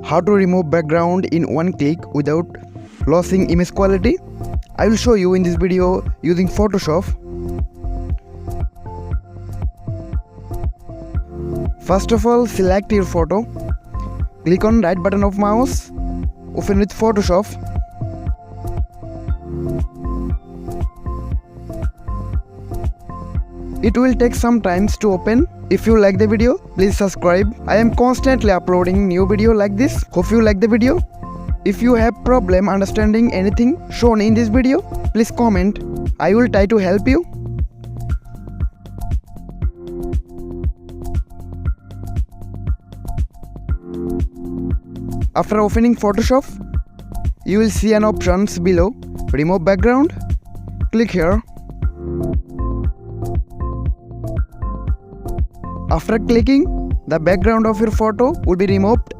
how to remove background in one click without losing image quality. I will show you in this video using Photoshop. First of all, select your photo. Click on right button of mouse. Open with Photoshop. It will take some time to open. If you like the video, please subscribe. I am constantly uploading new video like this. Hope you like the video. If you have problem understanding anything shown in this video, please comment. I will try to help you. After opening Photoshop, you will see an options below. Remove background. Click here. After clicking, the background of your photo will be removed.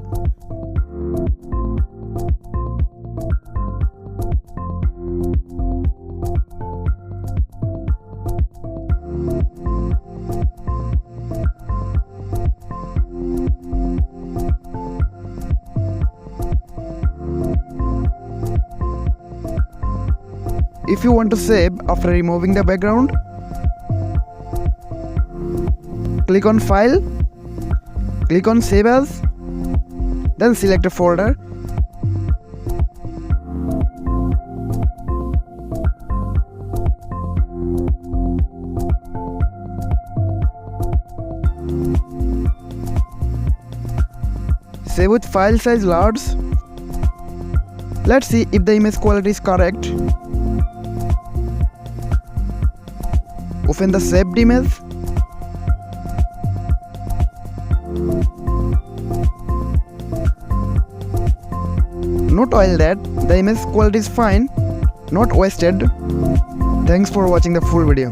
If you want to save after removing the background, click on File, click on Save As, then select a folder. Save with file size large. Let's see if the image quality is correct. Open the saved image. Note while that the image quality is fine, not wasted. Thanks for watching the full video.